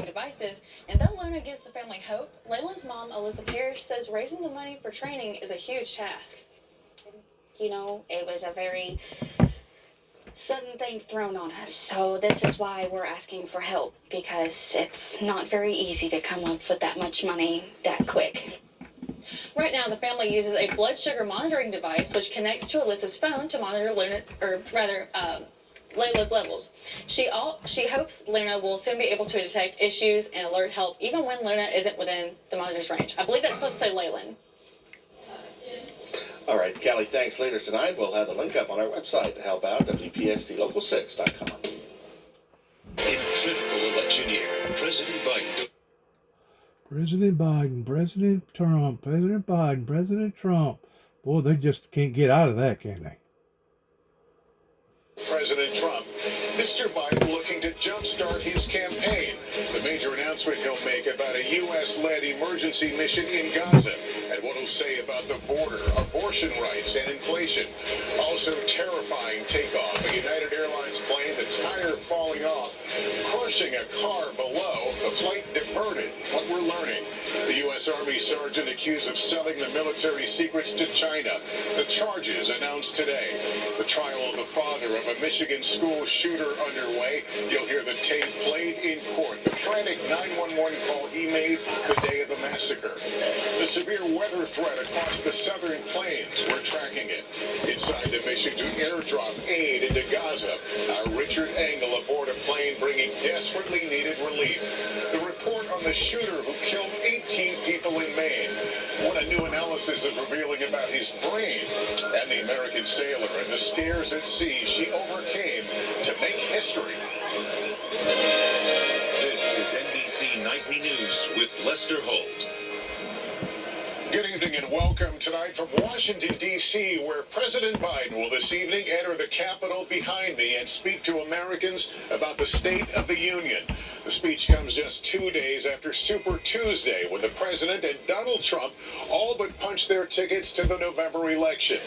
devices, and though Luna gives the family hope, Laylan's mom, Alyssa Pierce, says raising the money for training is a huge task. You know, it was a very sudden thing thrown on us, so this is why we're asking for help, because it's not very easy to come up with that much money that quick. Right now, the family uses a blood sugar monitoring device which connects to Alyssa's phone to monitor Layla's levels. She hopes Luna will soon be able to detect issues and alert help even when Luna isn't within the monitor's range. I believe that's supposed to say Laylan. All right, Callie, thanks. Later tonight, we'll have the link up on our website to help out, WPSTLocal6.com. In a critical election year, President Biden... President Biden, President Trump, President Biden, President Trump. Boy, they just can't get out of that, can they? President Trump. Mr. Biden looking to jumpstart his campaign. The major announcement he'll make about a U.S.-led emergency mission in Gaza and what he'll say about the border, abortion rights, and inflation. Also terrifying takeoff. A United Airlines plane, the tire falling off, crushing a car below. The flight diverted. What we're learning. The U.S. Army sergeant accused of selling the military secrets to China. The charges announced today. The trial of the father of a Michigan school shooter underway. You'll hear the tape played in court. The frantic 911 call he made the day of the massacre. The severe weather threat across the southern plains. We're tracking it. Inside the mission to airdrop aid into Gaza. Our Richard Engel aboard a plane bringing desperately needed relief. The report on the shooter who killed 18 people in Maine. What a new analysis is revealing about his brain. And the American sailor and the scares at sea she overcame to make history. This is NBC Nightly News with Lester Holt. Good evening and welcome tonight from Washington, D.C., where President Biden will this evening enter the Capitol behind me and speak to Americans about the State of the Union. The speech comes just 2 days after Super Tuesday, when the president and Donald Trump all but punched their tickets to the November election.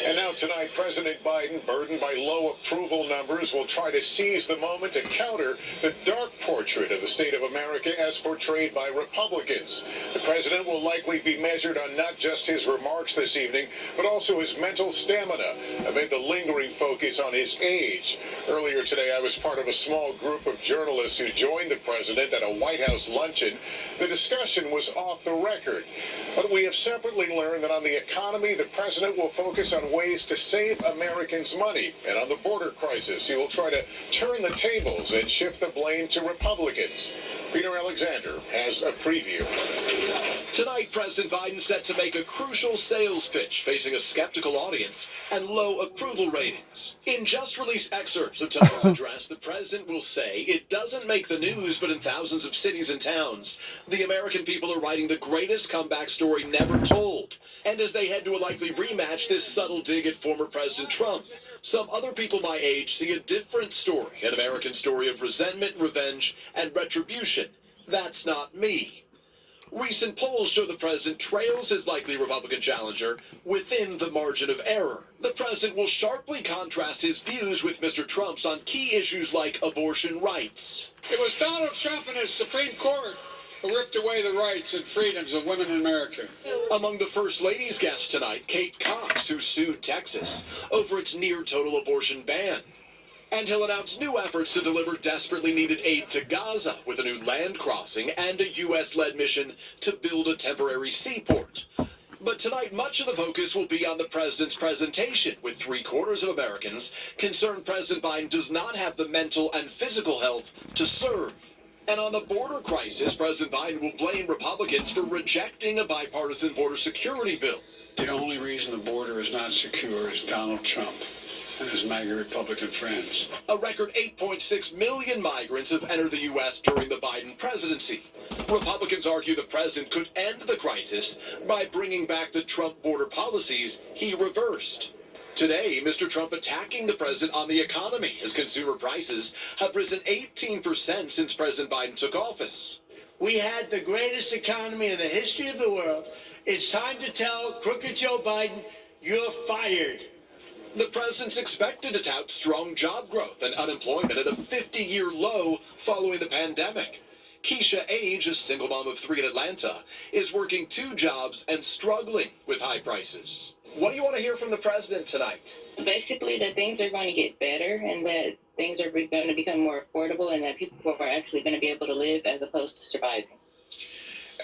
And now tonight, President Biden, burdened by low approval numbers, will try to seize the moment to counter the dark portrait of the state of America as portrayed by Republicans. The president will likely be measured on not just his remarks this evening, but also his mental stamina amid the lingering focus on his age. Earlier today, I was part of a small group of journalists who joined the president at a White House luncheon. The discussion was off the record, but we have separately learned that on the economy, the president will focus on ways to save Americans money, and on the border crisis, he will try to turn the tables and shift the blame to Republicans. Peter Alexander has a preview. Tonight, President Biden set to make a crucial sales pitch facing a skeptical audience and low approval ratings. In just released excerpts of tonight's address, the president will say it doesn't make the news, but in thousands of cities and towns, the American people are writing the greatest comeback story never told. And as they head to a likely rematch, this subtle dig at former President Trump. Some other people my age see a different story, an American story of resentment, revenge, and retribution. That's not me. Recent polls show the president trails his likely Republican challenger within the margin of error. The president will sharply contrast his views with Mr. Trump's on key issues like abortion rights. It was Donald Trump and his Supreme Court who ripped away the rights and freedoms of women in America. Among the First Lady's guests tonight, Kate Cox, who sued Texas over its near-total abortion ban. And he'll announce new efforts to deliver desperately needed aid to Gaza with a new land crossing and a U.S.-led mission to build a temporary seaport. But tonight, much of the focus will be on the president's presentation, with 3/4 of Americans concerned President Biden does not have the mental and physical health to serve. And on the border crisis, President Biden will blame Republicans for rejecting a bipartisan border security bill. The only reason the border is not secure is Donald Trump and his MAGA Republican friends. A record 8.6 million migrants have entered the U.S. during the Biden presidency. Republicans argue the president could end the crisis by bringing back the Trump border policies he reversed. Today, Mr. Trump attacking the president on the economy as consumer prices have risen 18% since President Biden took office. We had the greatest economy in the history of the world. It's time to tell crooked Joe Biden, you're fired. The president's expected to tout strong job growth and unemployment at a 50-year low following the pandemic. Keisha Age, a single mom of 3 in Atlanta, is working 2 jobs and struggling with high prices. What do you want to hear from the president tonight? Basically, that things are going to get better and that things are going to become more affordable and that people are actually going to be able to live as opposed to surviving.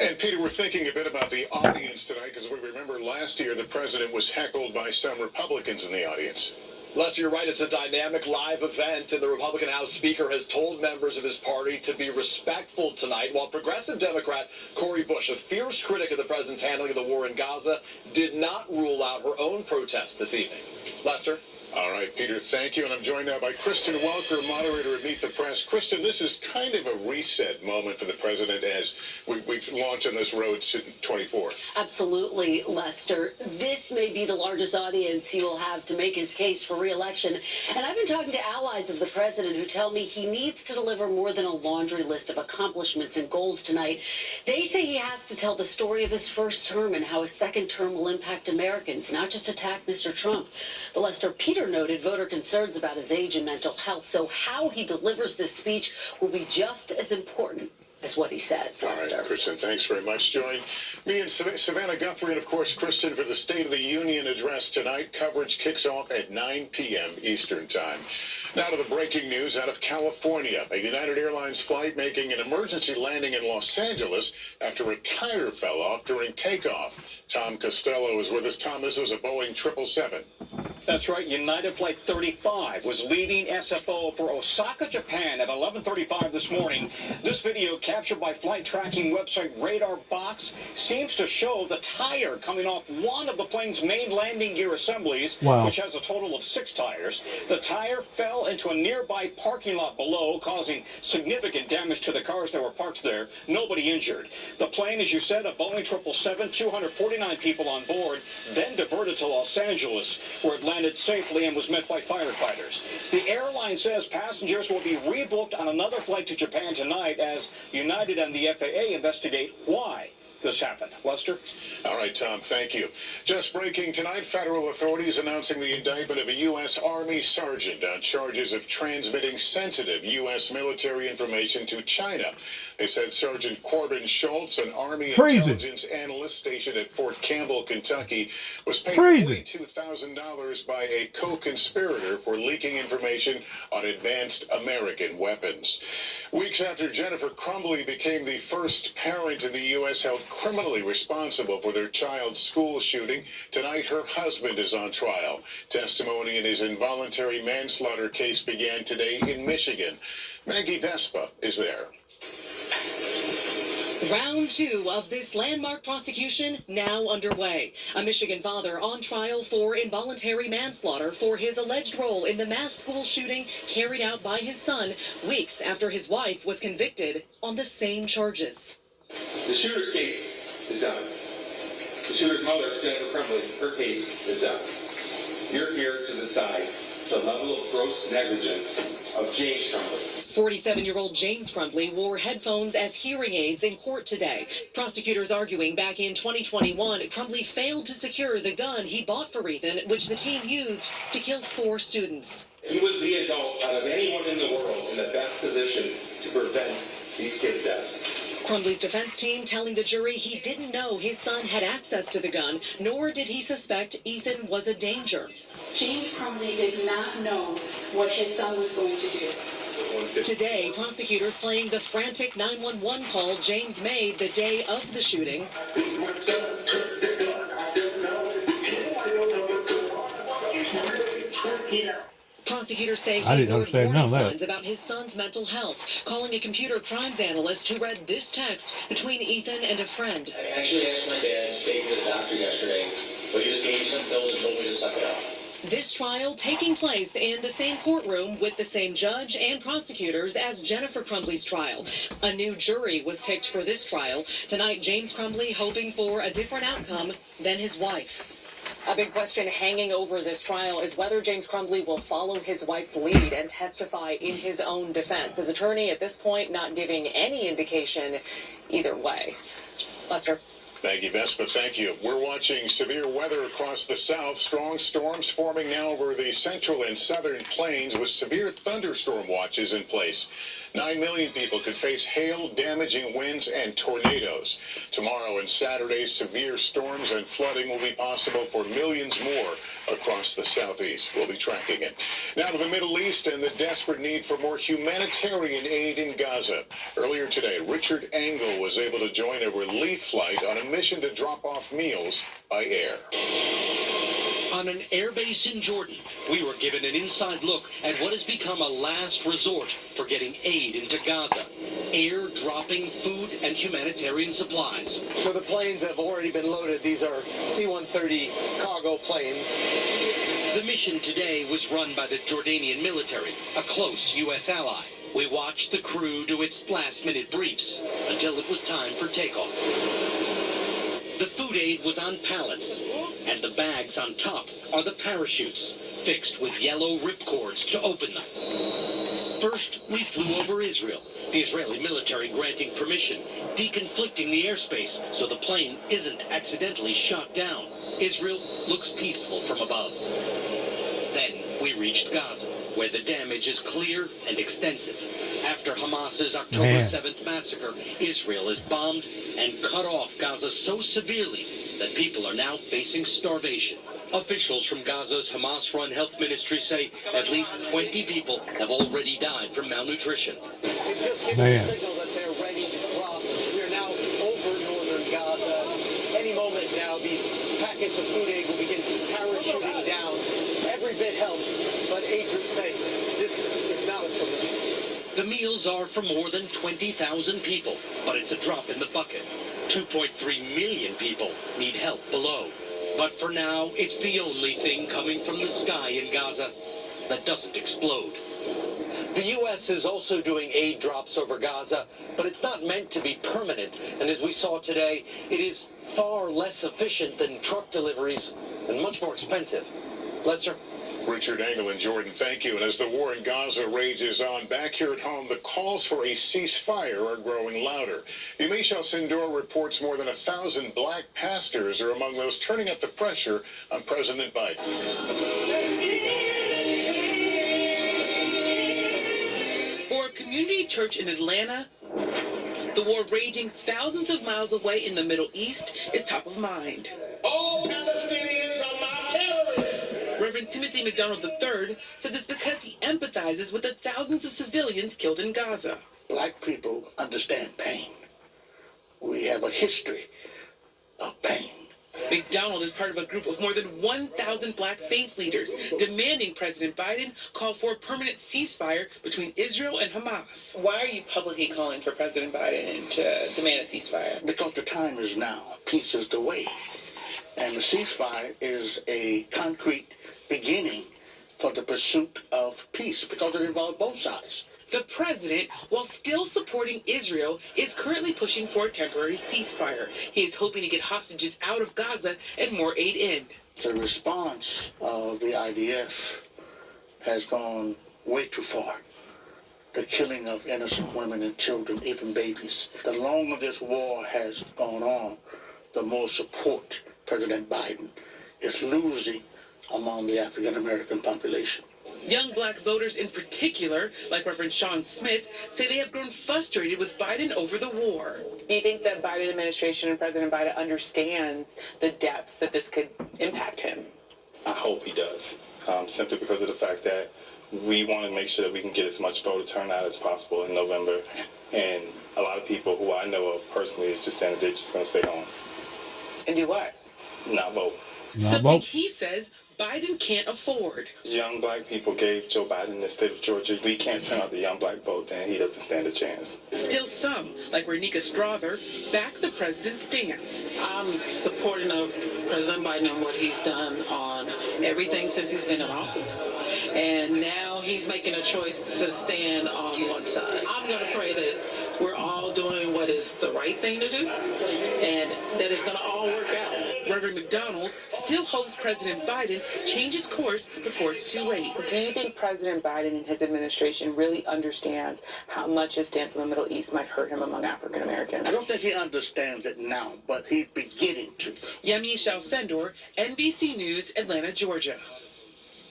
And Peter, we're thinking a bit about the audience tonight because we remember last year the president was heckled by some Republicans in the audience. Lester, you're right. It's a dynamic live event, and the Republican House Speaker has told members of his party to be respectful tonight, while progressive Democrat Cori Bush, a fierce critic of the president's handling of the war in Gaza, did not rule out her own protest this evening. Lester? All right, Peter, thank you. And I'm joined now by Kristen Welker, moderator of Meet the Press. Kristen, this is kind of a reset moment for the president as we launch on this road to 24. Absolutely, Lester. This may be the largest audience he will have to make his case for re-election. And I've been talking to allies of the president who tell me he needs to deliver more than a laundry list of accomplishments and goals tonight. They say he has to tell the story of his first term and how his second term will impact Americans, not just attack Mr. Trump. But Lester, Peter noted voter concerns about his age and mental health, so how he delivers this speech will be just as important as what he says, Lester. All right, Kristen, thanks very much. Join me and Savannah Guthrie and, of course, Kristen for the State of the Union address tonight. Coverage kicks off at 9 p.m. Eastern Time. Now to the breaking news out of California. A United Airlines flight making an emergency landing in Los Angeles after a tire fell off during takeoff. Tom Costello is with us. Tom, this was a Boeing 777. That's right. United Flight 35 was leaving SFO for Osaka, Japan at 11:35 this morning. This video captured by flight tracking website Radar Box seems to show the tire coming off one of the plane's main landing gear assemblies, which has a total of 6 tires. The tire fell into a nearby parking lot below, causing significant damage to the cars that were parked there. Nobody injured. The plane, as you said, a Boeing 777, 249 people on board, then diverted to Los Angeles, where it landed safely and was met by firefighters. The airline says passengers will be rebooked on another flight to Japan tonight as United and the FAA investigate why this happened. Lester? All right, Tom, thank you. Just breaking tonight, federal authorities announcing the indictment of a U.S. Army sergeant on charges of transmitting sensitive U.S. military information to China. They said Sergeant Corbin Schultz, an Army intelligence analyst stationed at Fort Campbell, Kentucky, was paid $42,000 by a co-conspirator for leaking information on advanced American weapons. Weeks after Jennifer Crumbley became the first parent in the U.S. held criminally responsible for their child's school shooting, tonight her husband is on trial. Testimony in his involuntary manslaughter case began today in Michigan. Maggie Vespa is there. Round 2 of this landmark prosecution now underway. A Michigan father on trial for involuntary manslaughter for his alleged role in the mass school shooting carried out by his son weeks after his wife was convicted on the same charges. The shooter's case is done. The shooter's mother, Jennifer Crumbley, her case is done. You're here to decide the level of gross negligence of James Crumbley. 47-year-old James Crumbley wore headphones as hearing aids in court today. Prosecutors arguing back in 2021, Crumbley failed to secure the gun he bought for Ethan, which the team used to kill 4 students. He was the adult out of anyone in the world in the best position to prevent these kids' deaths. Crumbley's defense team telling the jury he didn't know his son had access to the gun, nor did he suspect Ethan was a danger. James Crumbley did not know what his son was going to do. Today, prosecutors playing the frantic 911 call James made the day of the shooting. Prosecutors say he heard warning signs about his son's mental health, calling a computer crimes analyst who read this text between Ethan and a friend. I actually asked my dad to take me to the doctor yesterday, but he just gave me some pills and told me to suck it up. This trial taking place in the same courtroom with the same judge and prosecutors as Jennifer Crumbley's trial. A new jury was picked for this trial. Tonight, James Crumbley hoping for a different outcome than his wife. A big question hanging over this trial is whether James Crumbley will follow his wife's lead and testify in his own defense. His attorney at this point not giving any indication either way. Lester. Maggie Vespa, thank you. We're watching severe weather across the south. Strong storms forming now over the central and southern plains with severe thunderstorm watches in place. 9 million people could face hail, damaging winds, and tornadoes. Tomorrow and Saturday, severe storms and flooding will be possible for millions more across the southeast. We'll be tracking it. Now to the Middle East and the desperate need for more humanitarian aid in Gaza. Earlier today, Richard Engel was able to join a relief flight on a mission to drop off meals by air. On an airbase in Jordan, we were given an inside look at what has become a last resort for getting aid into Gaza. Air dropping food and humanitarian supplies. So the planes have already been loaded. These are C-130 cargo planes. The mission today was run by the Jordanian military, a close U.S. ally. We watched the crew do its last-minute briefs until it was time for takeoff. The food aid was on pallets, and the bags on top are the parachutes, fixed with yellow ripcords to open them. First, we flew over Israel, the Israeli military granting permission, deconflicting the airspace so the plane isn't accidentally shot down. Israel looks peaceful from above. Then we reached Gaza, where the damage is clear and extensive. After Hamas's October 7th massacre, Israel is bombed and cut off Gaza so severely that people are now facing starvation. Officials from Gaza's Hamas-run health ministry say at least 20 people have already died from malnutrition. They've just given the signal that they're ready to drop. We are now over northern Gaza. Any moment now, these packets of food aid will begin parachuting down. Every bit helps, but aid groups say this is not a solution. The meals are for more than 20,000 people, but it's a drop in the bucket. 2.3 million people need help below. But for now, it's the only thing coming from the sky in Gaza that doesn't explode. The U.S. is also doing aid drops over Gaza, but it's not meant to be permanent. And as we saw today, it is far less efficient than truck deliveries and much more expensive. Lester? Richard Engel in Jordan, thank you. And as the war in Gaza rages on, back here at home, the calls for a ceasefire are growing louder. Yamisha Sindor reports more than 1,000 black pastors are among those turning up the pressure on President Biden. For a community church in Atlanta, the war raging thousands of miles away in the Middle East is top of mind. All Palestinians are my terrorists. Reverend Timothy McDonald III says it's because he empathizes with the thousands of civilians killed in Gaza. Black people understand pain. We have a history of pain. McDonald is part of a group of more than 1,000 black faith leaders demanding President Biden call for a permanent ceasefire between Israel and Hamas. Why are you publicly calling for President Biden to demand a ceasefire? Because the time is now. Peace is the way. And the ceasefire is a concrete beginning for the pursuit of peace because it involves both sides. The president, while still supporting Israel, is currently pushing for a temporary ceasefire. He is hoping to get hostages out of Gaza and more aid in. The response of the IDF has gone way too far. The killing of innocent women and children, even babies. The longer this war has gone on, the more support President Biden is losing among the African-American population. Young black voters in particular, like Reverend Sean Smith, say they have grown frustrated with Biden over the war. Do you think the Biden administration and President Biden understands the depth that this could impact him? I hope he does, simply because of the fact that we want to make sure that we can get as much voter turnout as possible in November. And a lot of people who I know of personally is just saying that they're just going to stay home. And do what? Not vote. Something he says Biden can't afford. Young black people gave Joe Biden the state of Georgia. We can't turn out the young black vote, then he doesn't stand a chance. Still some, like Renika Strother, back the president's stance. I'm supporting of President Biden on what he's done on everything since he's been in office. And now he's making a choice to stand on one side. I'm going to pray that we're all doing what is the right thing to do, and that it's going to all work out. Reverend McDonald still hopes President Biden changes course before it's too late. Do you think President Biden and his administration really understands how much his stance on the Middle East might hurt him among African Americans? I don't think he understands it now, but he's beginning to. Yemi Shalcendor, NBC News, Atlanta, Georgia.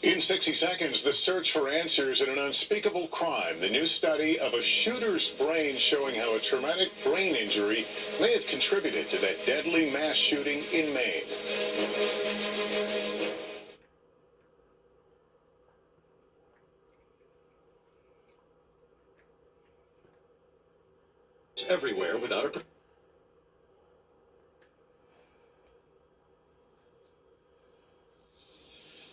In 60 seconds, the search for answers in an unspeakable crime. The new study of a shooter's brain showing how a traumatic brain injury may have contributed to that deadly mass shooting in Maine. Everywhere without a...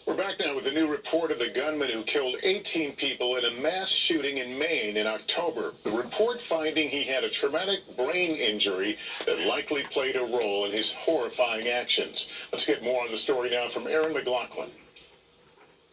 We're back now with a new report of the gunman who killed 18 people in a mass shooting in Maine in October. The report finding he had a traumatic brain injury that likely played a role in his horrifying actions. Let's get more on the story now from Aaron McLaughlin.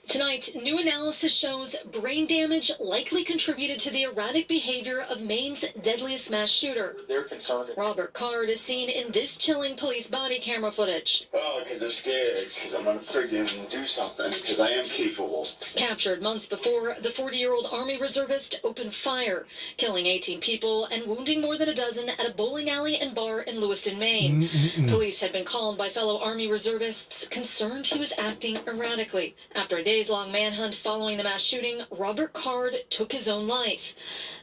Tonight, new analysis shows brain damage likely contributed to the erratic behavior of Maine's deadliest mass shooter. They're concerned. Robert Card is seen in this chilling police body camera footage. Oh, because they're scared, because I'm going to friggin' do something, because I am capable. Captured months before, the 40-year-old Army reservist opened fire, killing 18 people and wounding more than a dozen at a bowling alley and bar in Lewiston, Maine. Police had been called by fellow Army reservists concerned he was acting erratically. After a days-long manhunt following the mass shooting, Robert Card took his own life.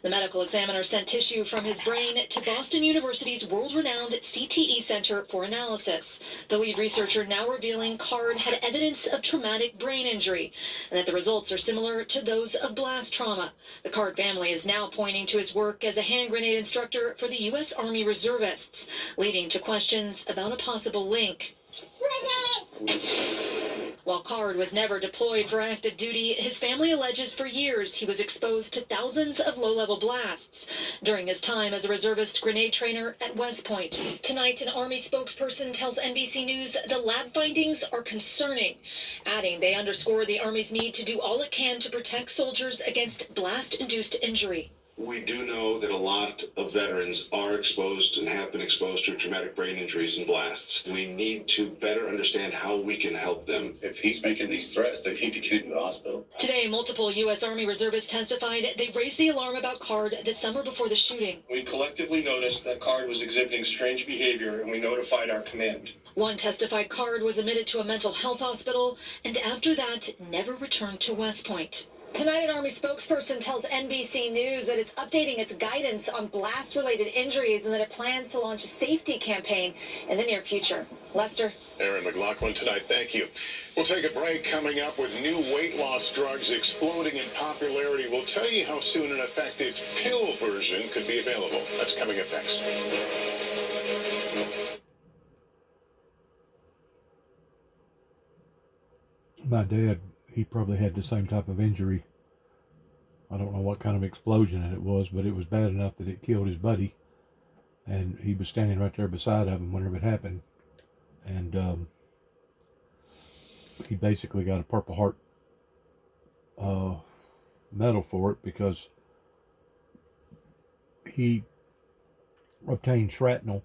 The medical examiner sent tissue from his brain to Boston University's world-renowned CTE Center for analysis. The lead researcher now revealing Card had evidence of traumatic brain injury, and that the results are similar to those of blast trauma. The Card family is now pointing to his work as a hand grenade instructor for the U.S. Army Reservists, leading to questions about a possible link. While Card was never deployed for active duty, his family alleges for years he was exposed to thousands of low-level blasts during his time as a reservist grenade trainer at West Point. Tonight, an Army spokesperson tells NBC News the lab findings are concerning, adding they underscore the Army's need to do all it can to protect soldiers against blast-induced injury. We do know that a lot of veterans are exposed and have been exposed to traumatic brain injuries and blasts. We need to better understand how we can help them. If he's making these threats, they need to get him to the hospital. Today, multiple U.S. Army reservists testified they raised the alarm about Card the summer before the shooting. We collectively noticed that Card was exhibiting strange behavior, and we notified our command. One testified Card was admitted to a mental health hospital, and after that, never returned to West Point. Tonight, an Army spokesperson tells NBC News that it's updating its guidance on blast-related injuries and that it plans to launch a safety campaign in the near future. Lester? Aaron McLaughlin tonight, thank you. We'll take a break. Coming up with new weight loss drugs exploding in popularity. We'll tell you how soon an effective pill version could be available. That's coming up next. My dad, he probably had the same type of injury. I don't know what kind of explosion it was, but it was bad enough that it killed his buddy. And he was standing right there beside of him whenever it happened. And he basically got a Purple Heart medal for it because he obtained shrapnel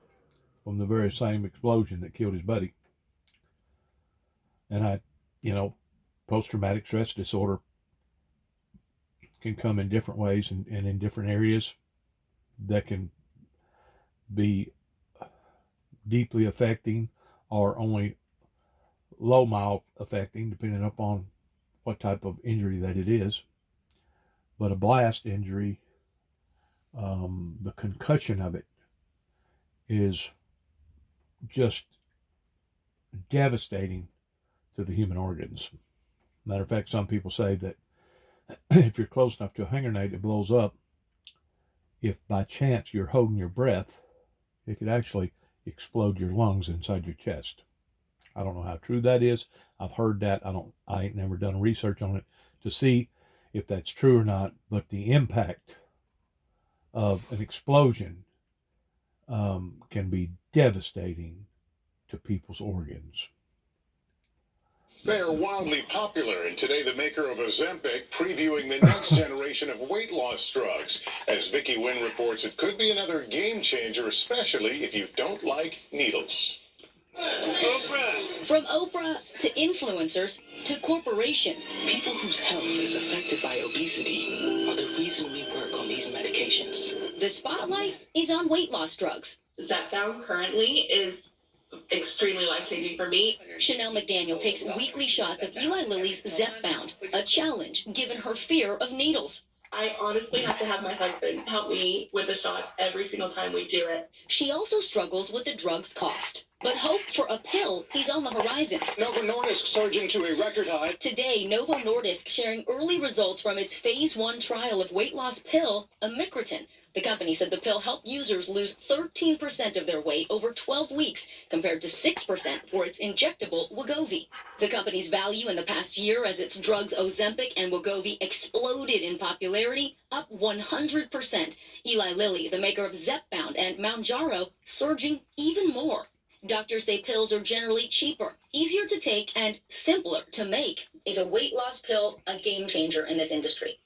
from the very same explosion that killed his buddy. And post-traumatic stress disorder can come in different ways and in different areas that can be deeply affecting or only low mild affecting, depending upon what type of injury that it is. But a blast injury, the concussion of it is just devastating to the human organs. Matter of fact, some people say that if you're close enough to a hand grenade, it blows up. If by chance you're holding your breath, it could actually explode your lungs inside your chest. I don't know how true that is. I've heard that. I ain't never done research on it to see if that's true or not. But the impact of an explosion can be devastating to people's organs. They are wildly popular, and today the maker of Ozempic previewing the next generation of weight loss drugs. As Vicky Nguyen reports, it could be another game changer, especially if you don't like needles. Oprah. From Oprah to influencers to corporations, people whose health is affected by obesity are the reason we work on these medications. The spotlight is on weight loss drugs. Zepbound currently is extremely life-changing for me. Chanel McDaniel takes weekly shots of Eli Lilly's Zepbound, a challenge given her fear of needles. I honestly have to have my husband help me with the shot every single time we do it. She also struggles with the drug's cost. But hope for a pill is on the horizon. Novo Nordisk surging to a record high. Today, Novo Nordisk sharing early results from its phase 1 trial of weight loss pill, Amicretin. The company said the pill helped users lose 13% of their weight over 12 weeks, compared to 6% for its injectable Wegovy. The company's value in the past year as its drugs Ozempic and Wegovy exploded in popularity, up 100%. Eli Lilly, the maker of Zepbound and Mounjaro, surging even more. Doctors say pills are generally cheaper, easier to take, and simpler to make. Is a weight loss pill a game changer in this industry?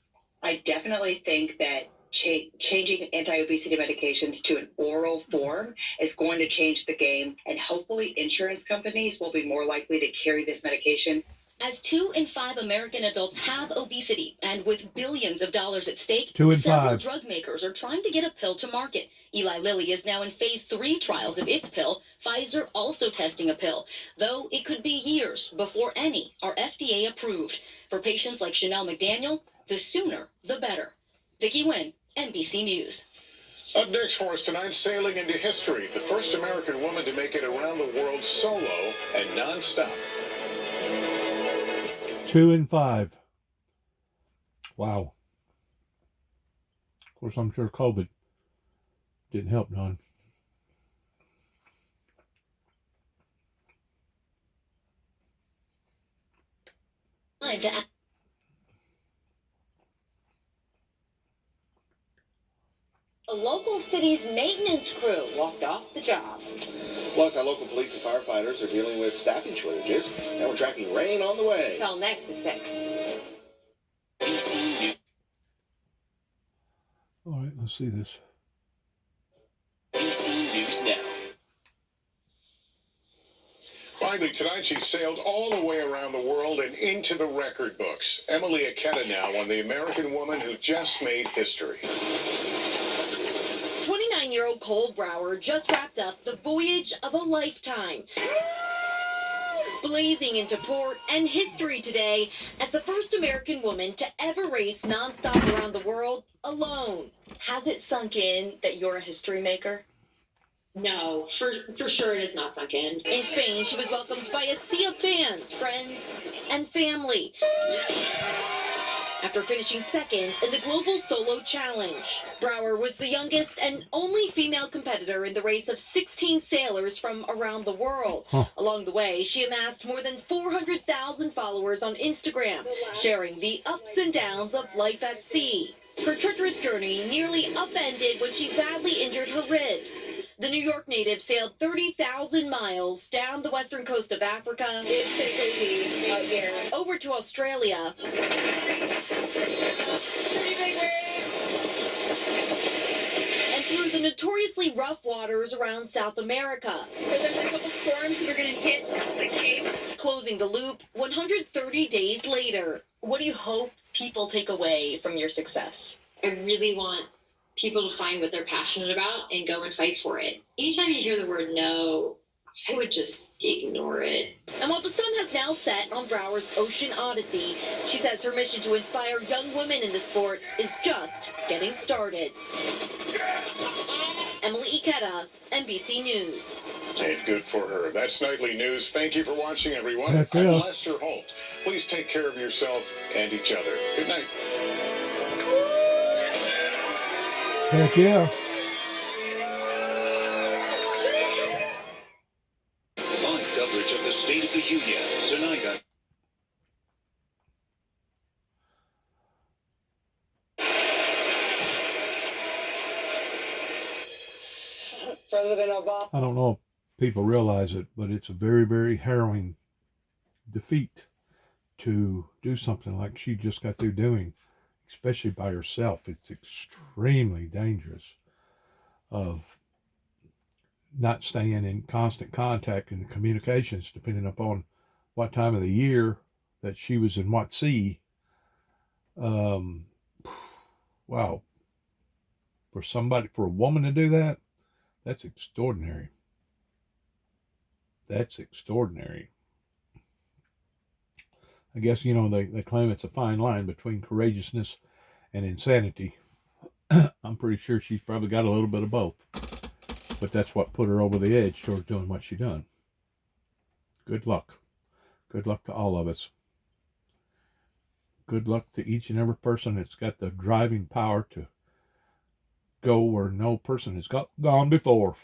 I definitely think that changing anti-obesity medications to an oral form is going to change the game, and hopefully insurance companies will be more likely to carry this medication. As 2 in 5 American adults have obesity, and with billions of dollars at stake, 2 in several 5. drug makers are trying to get a pill to market. Eli Lilly is now in phase 3 trials of its pill. Pfizer also testing a pill, though it could be years before any are FDA approved. For patients like Chanel McDaniel, the sooner, the better. Vicky Nguyen, NBC News. Up next for us tonight, sailing into history. The first American woman to make it around the world solo and nonstop. 2 in 5. Wow. Of course, I'm sure COVID didn't help none. A local city's maintenance crew walked off the job. Plus, our local police and firefighters are dealing with staffing shortages, and we're tracking rain on the way. It's all next at 6. All right, let's see this. NBC News Now. Finally, tonight she sailed all the way around the world and into the record books. Emily Aketa now on the American woman who just made history. 29-year-old Cole Brower just wrapped up the voyage of a lifetime. Blazing into port and history today as the first American woman to ever race nonstop around the world alone. Has it sunk in that you're a history maker? No, for sure it has not sunk in. In Spain, she was welcomed by a sea of fans, friends, and family. After finishing second in the Global Solo Challenge, Brower was the youngest and only female competitor in the race of 16 sailors from around the world. Along the way, she amassed more than 400,000 followers on Instagram, sharing the ups and downs of life at sea. Her treacherous journey nearly upended when she badly injured her ribs. The New York native sailed 30,000 miles down the western coast of Africa, It's pretty crazy out here. over to Australia, Pretty big waves. and through the notoriously rough waters around South America. There's a couple storms that are going to hit the Cape. Closing the loop 130 days later. What do you hope people take away from your success? I really want people to find what they're passionate about and go and fight for it. Anytime you hear the word no, I would just ignore it. And while the sun has now set on Brower's Ocean Odyssey, she says her mission to inspire young women in the sport is just getting started. Emily Ikeda, NBC News. And good for her. That's Nightly News. Thank you for watching, everyone. Heck I'm yeah. Lester Holt. Please take care of yourself and each other. Good night. Heck yeah. Live coverage of the State of the Union tonight on President Obama. I don't know if people realize it, but it's a very, very harrowing defeat to do something like she just got through doing, especially by herself. It's extremely dangerous of not staying in constant contact and communications, depending upon what time of the year that she was in what sea. Wow. For a woman to do that, that's extraordinary. That's extraordinary. I guess, they claim it's a fine line between courageousness and insanity. I'm pretty sure she's probably got a little bit of both. But that's what put her over the edge towards doing what she done. Good luck. Good luck to all of us. Good luck to each and every person that's got the driving power to go where no person has gone before.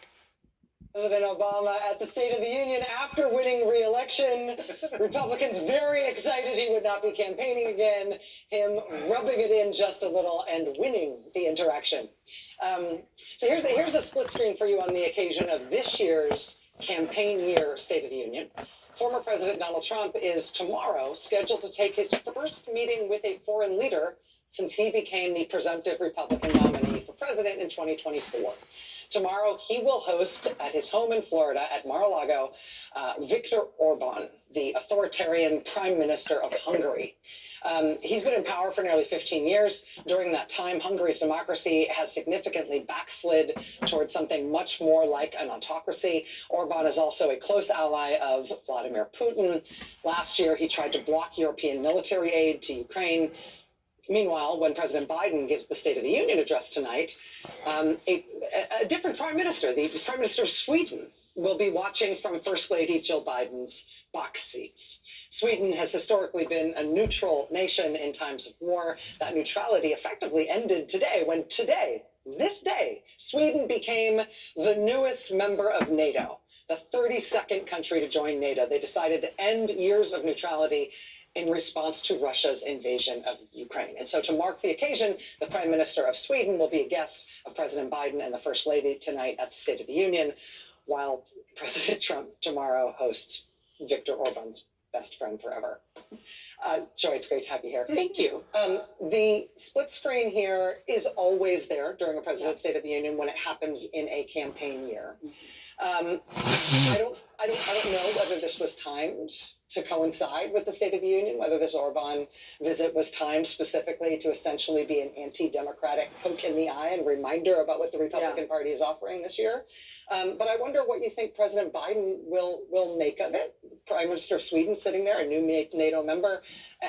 President Obama at the State of the Union after winning re-election. Republicans very excited he would not be campaigning again. Him rubbing it in just a little and winning the interaction. So here's a split screen for you on the occasion of this year's campaign year State of the Union. Former President Donald Trump is tomorrow scheduled to take his first meeting with a foreign leader since he became the presumptive Republican nominee for president in 2024. Tomorrow, he will host at his home in Florida at Mar-a-Lago, Viktor Orban, the authoritarian prime minister of Hungary. He's been in power for nearly 15 years. During that time, Hungary's democracy has significantly backslid towards something much more like an autocracy. Orban is also a close ally of Vladimir Putin. Last year, he tried to block European military aid to Ukraine. Meanwhile, when President Biden gives the State of the Union address tonight, a different prime minister, the prime minister of Sweden, will be watching from First Lady Jill Biden's box seats. Sweden has historically been a neutral nation in times of war. That neutrality effectively ended today, when this day, Sweden became the newest member of NATO, the 32nd country to join NATO. They decided to end years of neutrality in response to Russia's invasion of Ukraine. And so to mark the occasion, the Prime Minister of Sweden will be a guest of President Biden and the First Lady tonight at the State of the Union, while President Trump tomorrow hosts Viktor Orban's best friend forever. Joy, it's great to have you here. Thank you. The split screen here is always there during a President's State of the Union when it happens in a campaign year. I don't know whether this was timed to coincide with the State of the Union, whether this Orban visit was timed specifically to essentially be an anti-democratic poke in the eye and reminder about what the Republican Party is offering this year. But I wonder what you think President Biden will make of it. Prime Minister of Sweden sitting there, a new NATO member,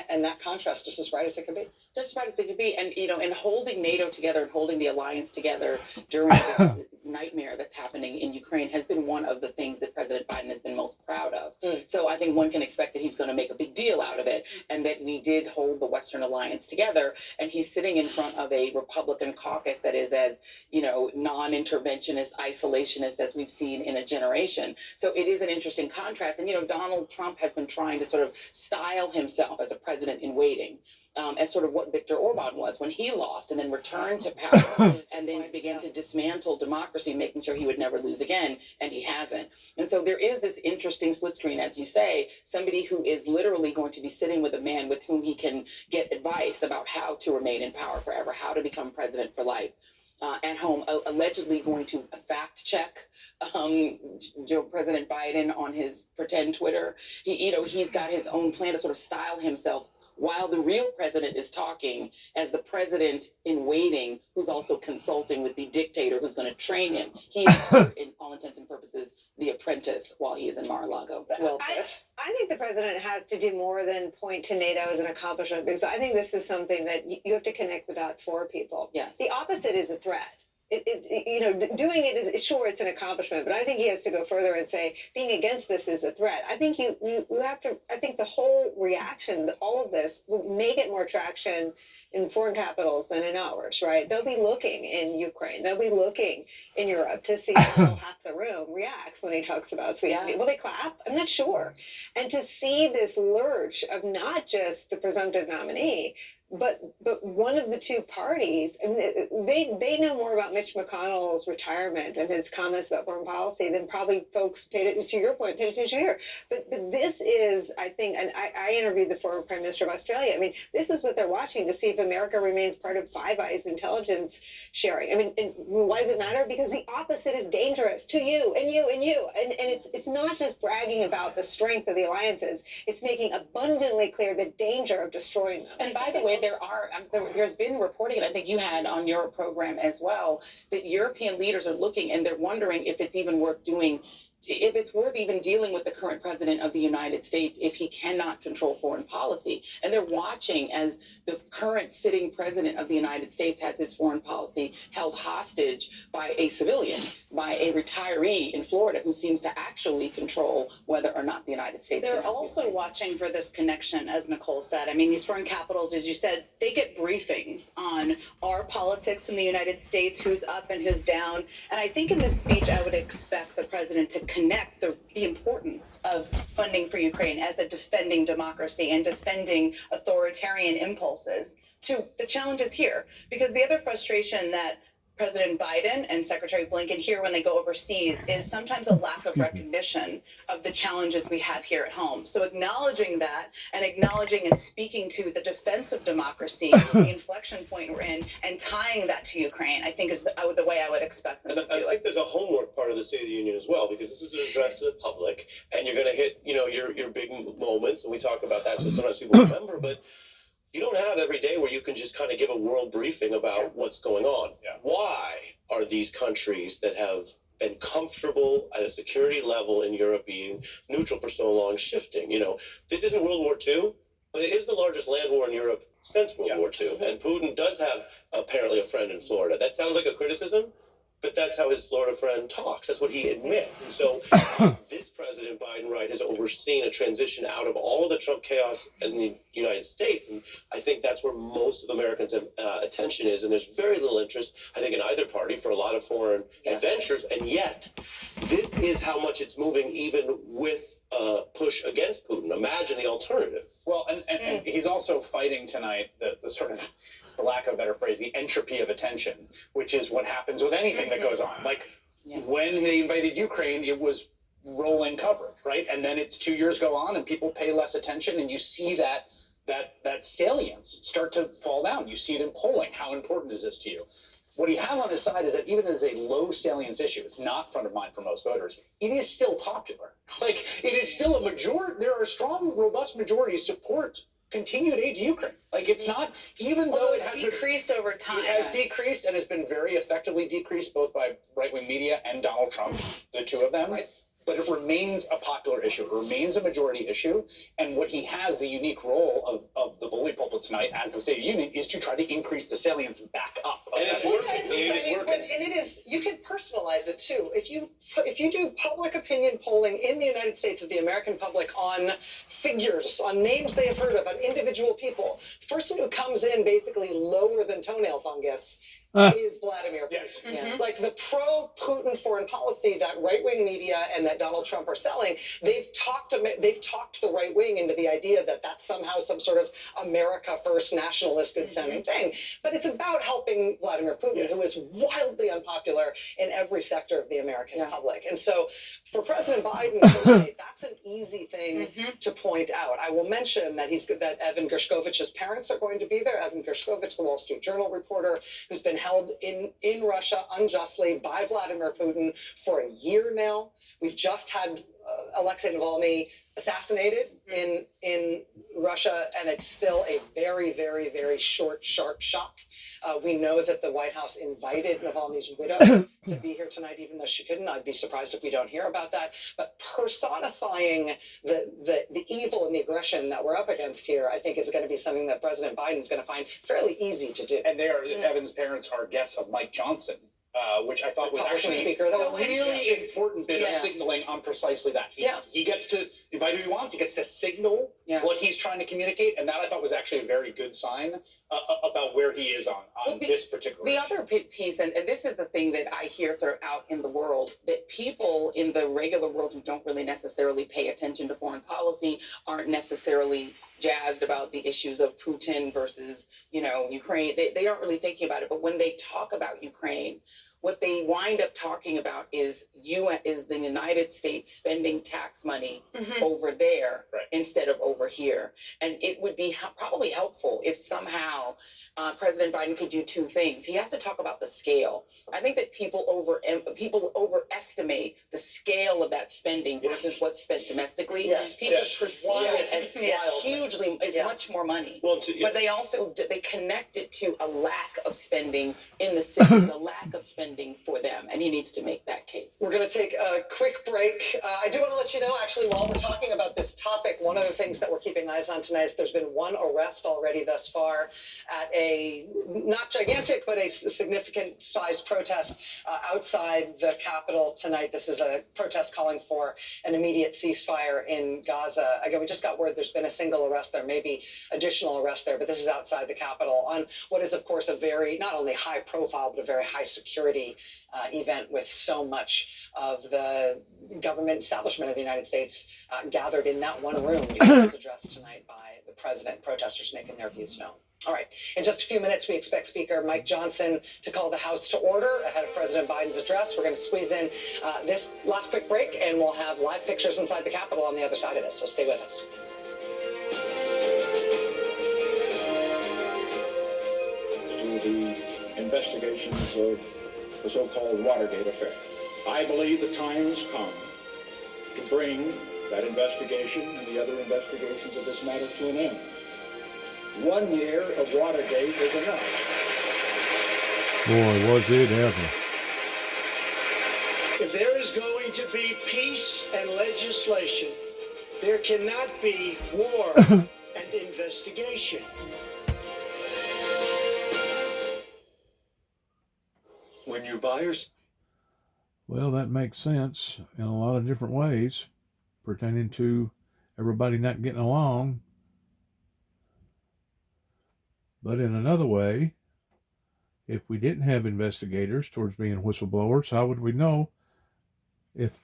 and that contrast just as right as it could be. Just as right as it could be. And, and holding NATO together and holding the alliance together during this nightmare that's happening in Ukraine has been one of the things that President Biden has been most proud of. So I think one can expect that he's going to make a big deal out of it, and that we did hold the Western alliance together. And he's sitting in front of a Republican caucus that is as, non-interventionist, isolationist as we've seen in a generation. So it is an interesting contrast. And, Donald Trump has been trying to sort of style himself as a president in waiting. As sort of what Viktor Orban was when he lost and then returned to power and then began to dismantle democracy, making sure he would never lose again, and he hasn't. And so there is this interesting split screen, as you say, somebody who is literally going to be sitting with a man with whom he can get advice about how to remain in power forever, how to become president for life. At home, allegedly going to fact check President Biden on his pretend Twitter. He's got his own plan to sort of style himself while the real president is talking as the president in waiting, who's also consulting with the dictator who's going to train him. He is, in all intents and purposes, the apprentice while he is in Mar-a-Lago. I think the president has to do more than point to NATO as an accomplishment, because I think this is something that you have to connect the dots for people. Yes. The opposite is a threat. Doing it is, sure, it's an accomplishment, but I think he has to go further and say being against this is a threat. I think you have to. I think the whole reaction, all of this, will may get more traction in foreign capitals than in ours, right? They'll be looking in Ukraine. They'll be looking in Europe to see how half the room reacts when he talks about Sweden. Yeah. Will they clap? I'm not sure. And to see this lurch of not just the presumptive nominee, But one of the two parties, I mean, they know more about Mitch McConnell's retirement and his comments about foreign policy than probably folks to your point, paid attention here. But this is, I think, and I interviewed the former Prime Minister of Australia. I mean, this is what they're watching to see if America remains part of Five Eyes intelligence sharing. I mean, and why does it matter? Because the opposite is dangerous to you and you and you. And it's not just bragging about the strength of the alliances. It's making abundantly clear the danger of destroying them. And by the way, there's been reporting, and I think you had on your program as well, that European leaders are looking and they're wondering if it's even worth doing, if it's worth even dealing with the current president of the United States if he cannot control foreign policy. And they're watching as the current sitting president of the United States has his foreign policy held hostage by a civilian, by a retiree in Florida who seems to actually control whether or not the United States. They're also watching for this connection, as Nicole said. I mean, these foreign capitals, as you said, they get briefings on our politics in the United States, who's up and who's down. And I think in this speech, I would expect the president to connect the importance of funding for Ukraine as a defending democracy and defending authoritarian impulses to the challenges here. Because the other frustration that President Biden and Secretary Blinken hear when they go overseas is sometimes a lack of recognition of the challenges we have here at home. So acknowledging that and acknowledging and speaking to the defense of democracy, the inflection point we're in, and tying that to Ukraine, I think is the way I would expect them to do it. I think there's a homework part of the State of the Union as well, because this is an address to the public, and you're going to hit, your big moments, and we talk about that, so sometimes people remember, but you don't have every day where you can just kind of give a world briefing about what's going on. Yeah. Why are these countries that have been comfortable at a security level in Europe being neutral for so long shifting? This isn't World War II, but it is the largest land war in Europe since World War II. And Putin does have apparently a friend in Florida. That sounds like a criticism, but that's how his Florida friend talks. That's what he admits. And so this President Biden, right, has overseen a transition out of all of the Trump chaos in the United States. And I think that's where most of Americans' attention is. And there's very little interest, I think, in either party for a lot of foreign adventures. And yet, this is how much it's moving even with push against Putin. Imagine the alternative. Well, and he's also fighting tonight the sort of, for lack of a better phrase, the entropy of attention, which is what happens with anything that goes on. Like when they invaded Ukraine, it was rolling coverage, right? And then it's 2 years go on and people pay less attention, and you see that salience start to fall down. You see it in polling. How important is this to you? What he has on his side is that even as a low salience issue, it's not front of mind for most voters, it is still popular. Like, it is still a majority. There are strong, robust majorities support continued aid to Ukraine. Like, it's not, even though it has decreased over time. It has decreased and has been very effectively decreased both by right-wing media and Donald Trump, the two of them. Right. But it remains a popular issue. It remains a majority issue. And what he has, the unique role of the bully pulpit tonight as the State of the Union, is to try to increase the salience back up. And it's working. And it is, you can personalize it too. If you do public opinion polling in the United States of the American public on figures, on names they have heard of, on individual people, the person who comes in basically lower than toenail fungus is Vladimir Putin. Yes. Mm-hmm. Like the pro-Putin foreign policy that right-wing media and that Donald Trump are selling, they've talked the right wing into the idea that that's somehow some sort of America first nationalist good sounding thing. But it's about helping Vladimir Putin, who is wildly unpopular in every sector of the American public. And so for President Biden tonight, that's an easy thing to point out. I will mention that that Evan Gershkovich's parents are going to be there. Evan Gershkovich, the Wall Street Journal reporter, who's been held in Russia unjustly by Vladimir Putin for a year now. We've just had Alexei Navalny assassinated in Russia, and it's still a very, very, very short, sharp shock. We know that the White House invited Navalny's widow to be here tonight, even though she couldn't. I'd be surprised if we don't hear about that. But personifying the evil and the aggression that we're up against here, I think, is going to be something that President Biden is going to find fairly easy to do. And Evan's parents are guests of Mike Johnson which I thought was Republican actually speaker. a really important bit of Yeah. signaling on precisely that. He gets to invite who he wants. He gets to signal what he's trying to communicate, and that I thought was actually a very good sign about where he is on this particular issue. Other piece, and this is the thing that I hear sort of out in the world, that people in the regular world who don't really necessarily pay attention to foreign policy aren't necessarily jazzed about the issues of Putin versus, Ukraine. They aren't really thinking about it. But when they talk about Ukraine, what they wind up talking about is the United States spending tax money over there instead of over here. And it would be probably helpful if somehow President Biden could do two things. He has to talk about the scale. I think that people overestimate the scale of that spending versus what's spent domestically. People perceive it as hugely, it's much more money. But they also, they connect it to a lack of spending in the cities, a lack of spending for them, and he needs to make that case. We're going to take a quick break. I do want to let you know, actually, while we're talking about this topic, one of the things that we're keeping eyes on tonight is there's been one arrest already thus far at a, not gigantic, but a significant size protest outside the Capitol tonight. This is a protest calling for an immediate ceasefire in Gaza. Again, we just got word there's been a single arrest there, maybe additional arrest there, but this is outside the Capitol on what is, of course, a very, not only high profile, but a very high security event with so much of the government establishment of the United States gathered in that one room. Was addressed tonight by the president, protesters making their views known. All right, in just a few minutes, we expect Speaker Mike Johnson to call the House to order ahead of President Biden's address. We're going to squeeze in this last quick break, and we'll have live pictures inside the Capitol on the other side of this, so stay with us. To the investigations of the so-called Watergate affair. I believe the time has come to bring that investigation and the other investigations of this matter to an end. 1 year of Watergate is enough. Boy, was it ever. If there is going to be peace and legislation, there cannot be war and investigation. When you buy or... Well, that makes sense in a lot of different ways, pertaining to everybody not getting along. But in another way, if we didn't have investigators towards being whistleblowers, how would we know if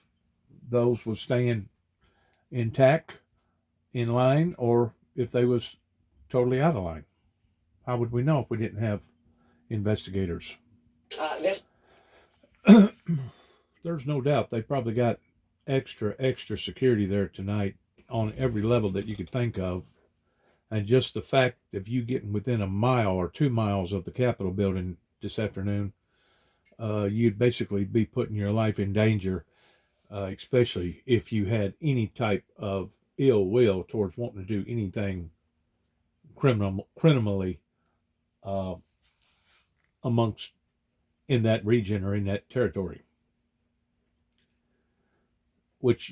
those was staying intact, in line, or if they was totally out of line? How would we know if we didn't have investigators? There's no doubt they probably got extra security there tonight on every level that you could think of. And just the fact of you getting within a mile or 2 miles of the Capitol building this afternoon, you'd basically be putting your life in danger, especially if you had any type of ill will towards wanting to do anything criminally amongst in that region or in that territory. Which,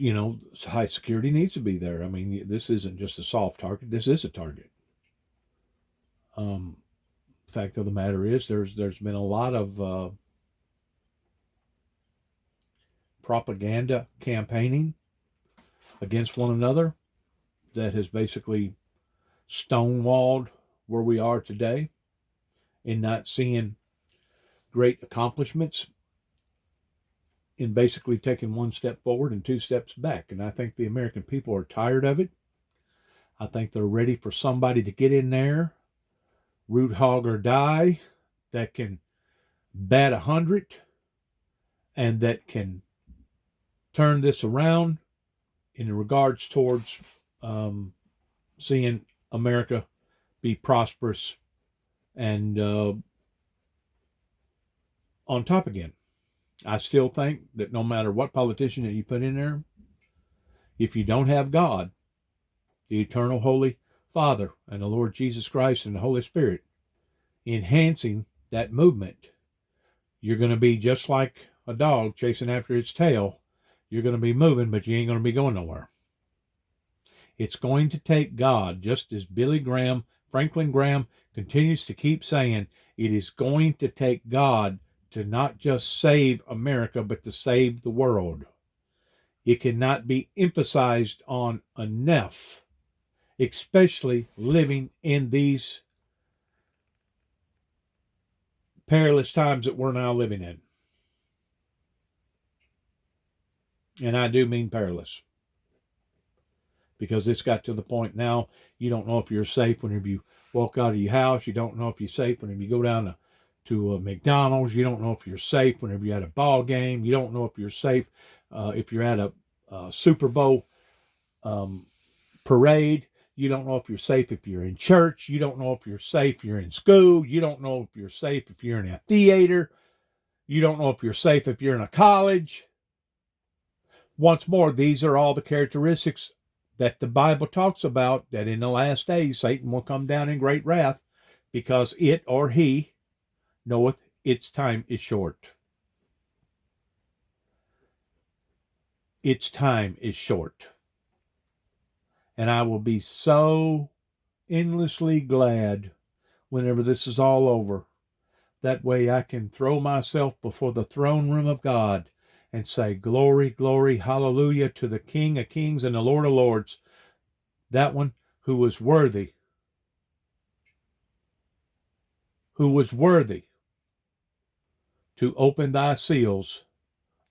high security needs to be there. I mean, this isn't just a soft target. This is a target. Fact of the matter is, there's been a lot of propaganda campaigning against one another that has basically stonewalled where we are today in not seeing great accomplishments, in basically taking 1 step forward and 2 steps back. And I think the American people are tired of it. I think they're ready for somebody to get in there, root hog or die, that can bat 100 and that can turn this around in regards towards seeing America be prosperous and on top again. I still think that no matter what politician that you put in there, if you don't have God, the eternal Holy Father, and the Lord Jesus Christ and the Holy Spirit enhancing that movement, you're going to be just like a dog chasing after its tail. You're going to be moving, but you ain't going to be going nowhere. It's going to take God, just as Franklin Graham continues to keep saying, it is going to take God to not just save America, but to save the world. It cannot be emphasized on enough, especially living in these perilous times that we're now living in. And I do mean perilous. Because it's got to the point now, you don't know if you're safe whenever you walk out of your house. You don't know if you're safe whenever you go down to McDonald's. You don't know if you're safe whenever you're at a ball game. You don't know if you're safe if you're at a Super Bowl parade. You don't know if you're safe if you're in church. You don't know if you're safe if you're in school. You don't know if you're safe if you're in a theater. You don't know if you're safe if you're in a college. Once more, these are all the characteristics that the Bible talks about, that in the last days Satan will come down in great wrath, because it or he knoweth its time is short. Its time is short. And I will be so endlessly glad whenever this is all over. That way I can throw myself before the throne room of God and say, glory, glory, hallelujah to the King of Kings and the Lord of Lords, that one who was worthy to open thy seals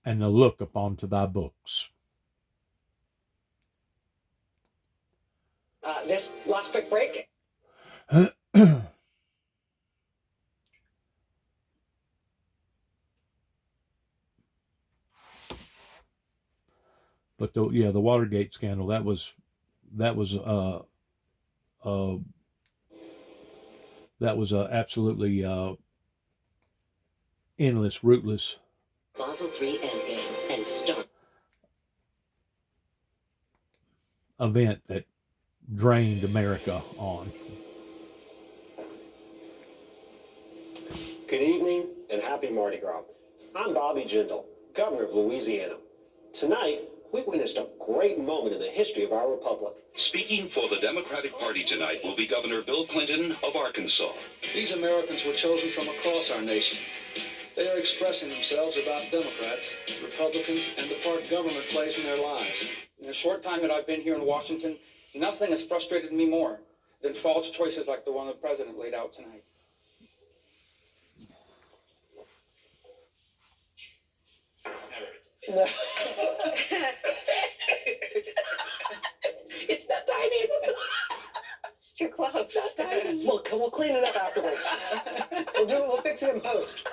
and to look upon to thy books. This last quick break. But the Watergate scandal, that was absolutely endless, rootless Basel III Endgame and start event that drained America on. Good evening and happy Mardi Gras. I'm Bobby Jindal, Governor of Louisiana. Tonight, we witnessed a great moment in the history of our republic. Speaking for the Democratic Party tonight will be Governor Bill Clinton of Arkansas. These Americans were chosen from across our nation. They are expressing themselves about Democrats, Republicans, and the part government plays in their lives. In the short time that I've been here in Washington, nothing has frustrated me more than false choices like the one the president laid out tonight. It's not tiny. Too close. Not tiny. We'll clean it up afterwards. We'll fix it in post.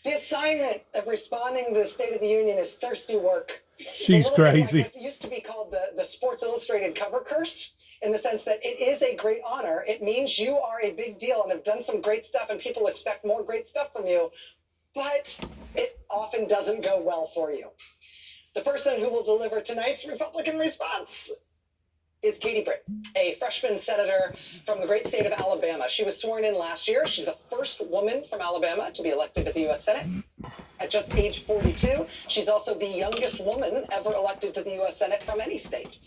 The assignment of responding to the State of the Union is thirsty work. She's crazy. It used to be called the Sports Illustrated cover curse, in the sense that it is a great honor. It means you are a big deal and have done some great stuff, and people expect more great stuff from you. But it often doesn't go well for you. The person who will deliver tonight's Republican response is Katie Britt, a freshman senator from the great state of Alabama. She was sworn in last year. She's the first woman from Alabama to be elected to the U.S. Senate at just age 42. She's also the youngest woman ever elected to the U.S. Senate from any state.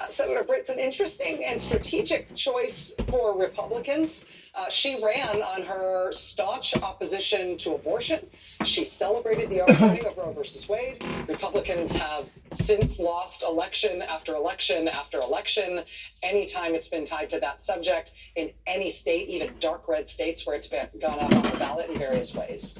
Senator Britt's an interesting and strategic choice for Republicans. She ran on her staunch opposition to abortion. She celebrated the overturning of Roe versus Wade. Republicans have since lost election after election after election, anytime it's been tied to that subject in any state, even dark red states where it's gone up on the ballot in various ways.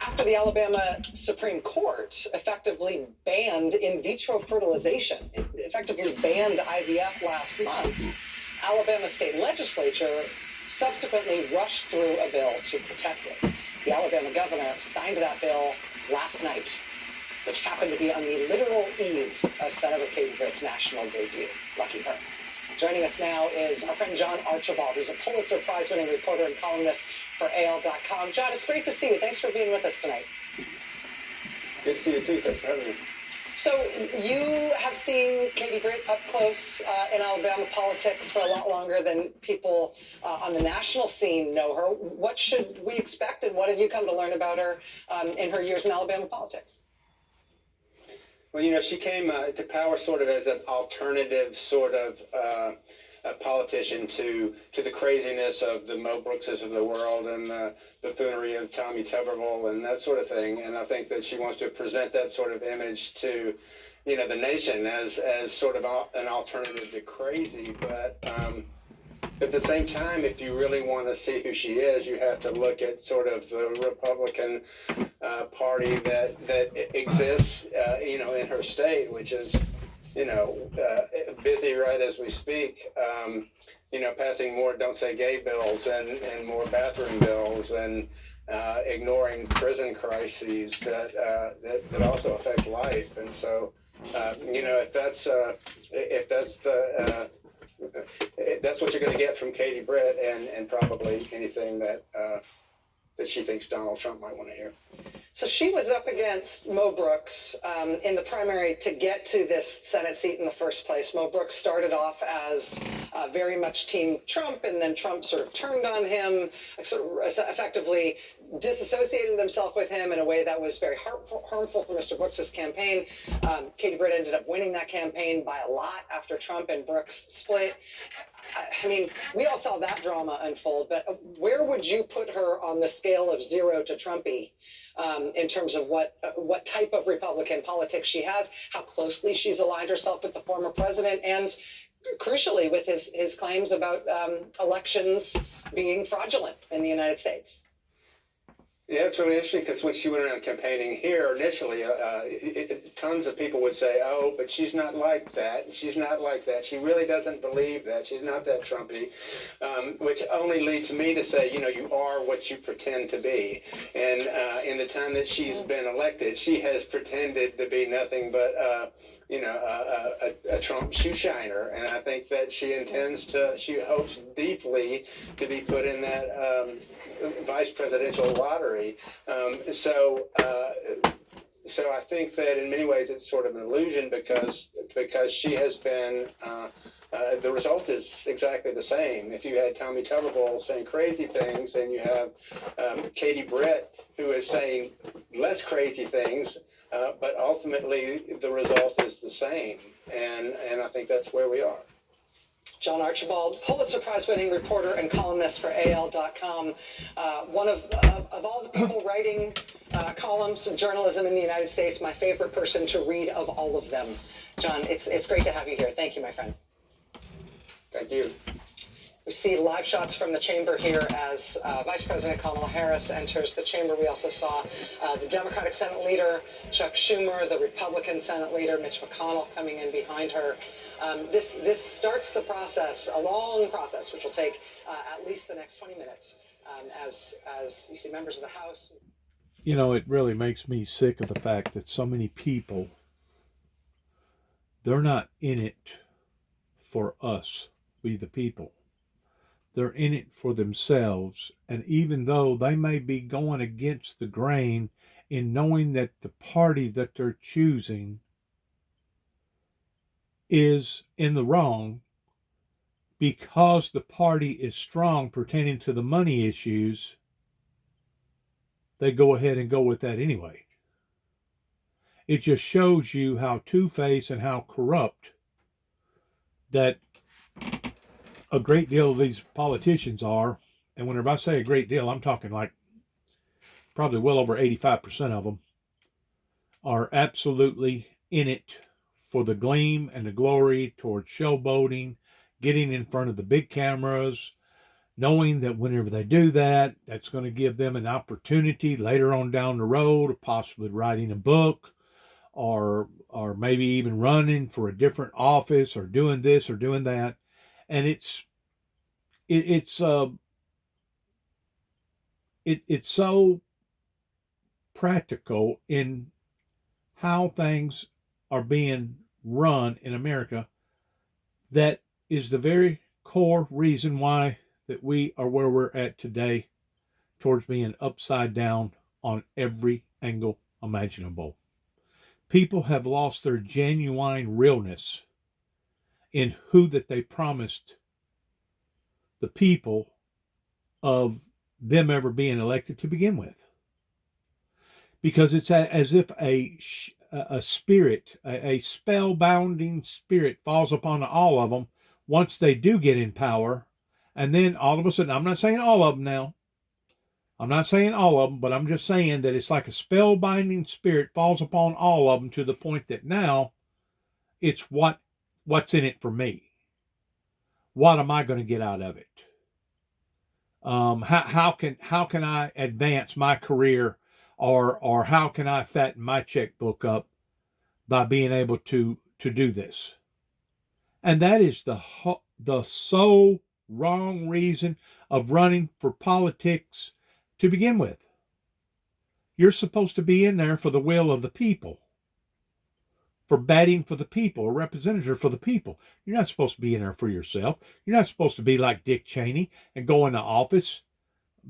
After the Alabama Supreme Court effectively banned in vitro fertilization, it effectively banned IVF last month, Alabama state legislature subsequently rushed through a bill to protect it. The Alabama governor signed that bill last night, which happened to be on the literal eve of Senator Katie Britt's national debut. Lucky her. Joining us now is our friend John Archibald. He's a Pulitzer Prize-winning reporter and columnist for AL.com. John, it's great to see you. Thanks for being with us tonight. Good to see you too. Thanks for having me. So you have seen Katie Britt up close in Alabama politics for a lot longer than people on the national scene know her. What should we expect, and what have you come to learn about her in her years in Alabama politics? Well, she came to power sort of as an alternative sort of politician to the craziness of the Mo Brookses of the world and the buffoonery of Tommy Tuberville and that sort of thing. And I think that she wants to present that sort of image to, you know, the nation as sort of an alternative to crazy. But at the same time, if you really want to see who she is, you have to look at sort of the Republican party that exists, you know, in her state, which is, you know, busy right as we speak, you know, passing more don't say gay bills and more bathroom bills and ignoring prison crises that also affect life. And so, you know, if that's what you're going to get from Katie Britt and probably anything that she thinks Donald Trump might want to hear. So she was up against Mo Brooks in the primary to get to this Senate seat in the first place. Mo Brooks started off as very much Team Trump, and then Trump sort of turned on him, sort of effectively disassociated himself with him in a way that was very harmful for Mr. Brooks's campaign. Katie Britt ended up winning that campaign by a lot after Trump and Brooks split. I mean, we all saw that drama unfold, but where would you put her on the scale of 0 to Trumpy in terms of what type of Republican politics she has, how closely she's aligned herself with the former president, and crucially with his claims about elections being fraudulent in the United States? Yeah, it's really interesting because when she went around campaigning here initially, tons of people would say, oh, but she's not like that. She's not like that. She really doesn't believe that. She's not that Trumpy, which only leads me to say, you know, you are what you pretend to be. And in the time that she's been elected, she has pretended to be nothing but, you know, a Trump shoe shiner. And I think that she hopes deeply to be put in that vice presidential lottery. So I think that in many ways it's sort of an illusion because she has been, the result is exactly the same. If you had Tommy Tuberville saying crazy things, and you have Katie Britt, who is saying less crazy things, but ultimately the result is the same. And I think that's where we are. John Archibald, Pulitzer Prize-winning reporter and columnist for AL.com, one of all the people writing columns of journalism in the United States, my favorite person to read of all of them. John, it's great to have you here. Thank you, my friend. Thank you. We see live shots from the chamber here as Vice President Kamala Harris enters the chamber. We also saw the Democratic Senate leader, Chuck Schumer, the Republican Senate leader, Mitch McConnell, coming in behind her. This starts the process, a long process, which will take at least the next 20 minutes as you see members of the House. You know, it really makes me sick of the fact that so many people, they're not in it for us, we the people. They're in it for themselves. And even though they may be going against the grain in knowing that the party that they're choosing is in the wrong, because the party is strong pertaining to the money issues, they go ahead and go with that anyway. It just shows you how two-faced and how corrupt that a great deal of these politicians are. And whenever I say a great deal, I'm talking like probably well over 85% of them are absolutely in it for the gleam and the glory towards showboating, getting in front of the big cameras, knowing that whenever they do that, that's going to give them an opportunity later on down the road of possibly writing a book or maybe even running for a different office or doing this or doing that. And it's so practical in how things are being run in America. That is the very core reason why that we are where we're at today, towards being upside down on every angle imaginable. People have lost their genuine realness in who that they promised the people of them ever being elected to begin with. Because it's as if a spirit, a spellbounding spirit falls upon all of them once they do get in power, and then all of a sudden, I'm not saying all of them now. I'm not saying all of them, but I'm just saying that it's like a spellbinding spirit falls upon all of them to the point that now it's what's in it for me. What am I going to get out of it? How can I advance my career, or how can I fatten my checkbook up by being able to do this? And that is the sole wrong reason of running for politics to begin with. You're supposed to be in there for the will of the people, for batting for the people, a representative for the people. You're not supposed to be in there for yourself. You're not supposed to be like Dick Cheney and go into office,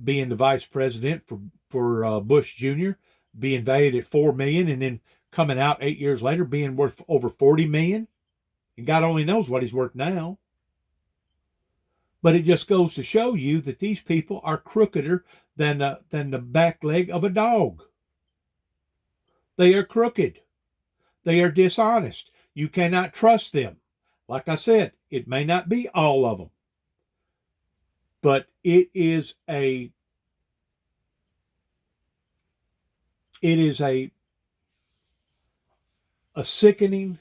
being the vice president for Bush Jr., being valued at $4 million, and then coming out 8 years later being worth over $40 million. And God only knows what he's worth now. But it just goes to show you that these people are crookeder than the back leg of a dog. They are crooked. They are dishonest. You cannot trust them. Like I said, it may not be all of them, but it is a sickening,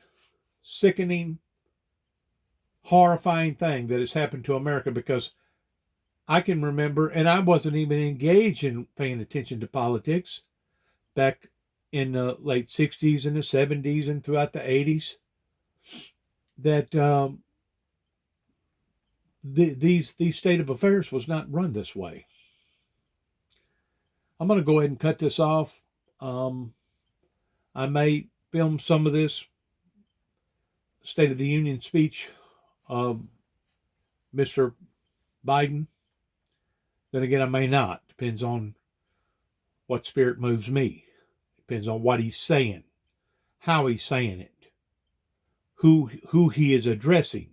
horrifying thing that has happened to America, because I can remember, and I wasn't even engaged in paying attention to politics back in the late 60s and the 70s and throughout the 80s, that these state of affairs was not run this way. I'm going to go ahead and cut this off. I may film some of this State of the Union speech of Mr. Biden. Then again, I may not. Depends on what spirit moves me. Depends on what he's saying, how he's saying it, who he is addressing.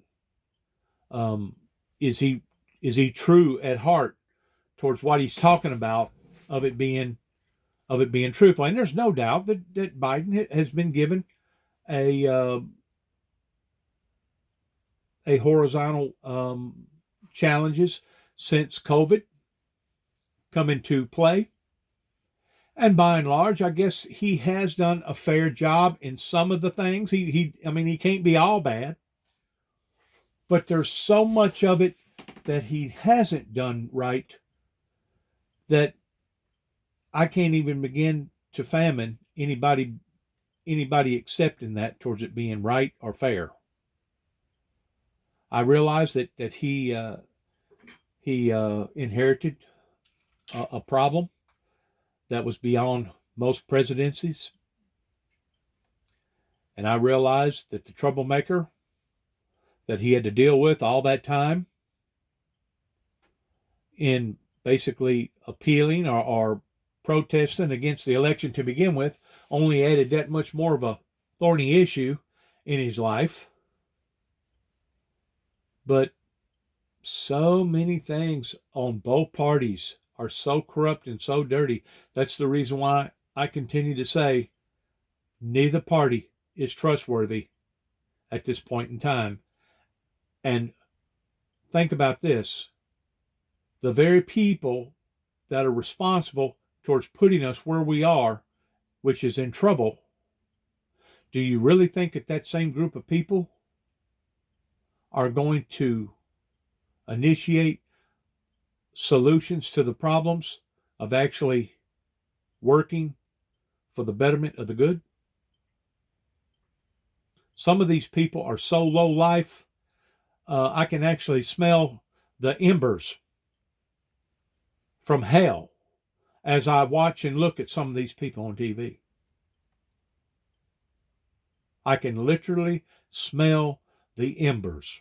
Is he true at heart towards what he's talking about, of it being truthful? And there's no doubt that Biden has been given a horizontal challenges since COVID come into play. And by and large, I guess he has done a fair job in some of the things. He can't be all bad. But there's so much of it that he hasn't done right that I can't even begin to fathom anybody accepting that towards it being right or fair. I realize that he inherited a problem that was beyond most presidencies. And I realized that the troublemaker that he had to deal with all that time in basically appealing or protesting against the election to begin with only added that much more of a thorny issue in his life. But so many things on both parties are so corrupt and so dirty. That's the reason why I continue to say neither party is trustworthy at this point in time. And think about this. The very people that are responsible towards putting us where we are, which is in trouble, do you really think that same group of people are going to initiate solutions to the problems of actually working for the betterment of the good? Some of these people are so low life, I can actually smell the embers from hell as I watch and look at some of these people on TV. I can literally smell the embers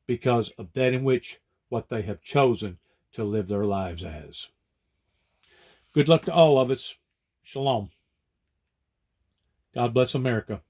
because of that in which what they have chosen to live their lives as. Good luck to all of us. Shalom. God bless America.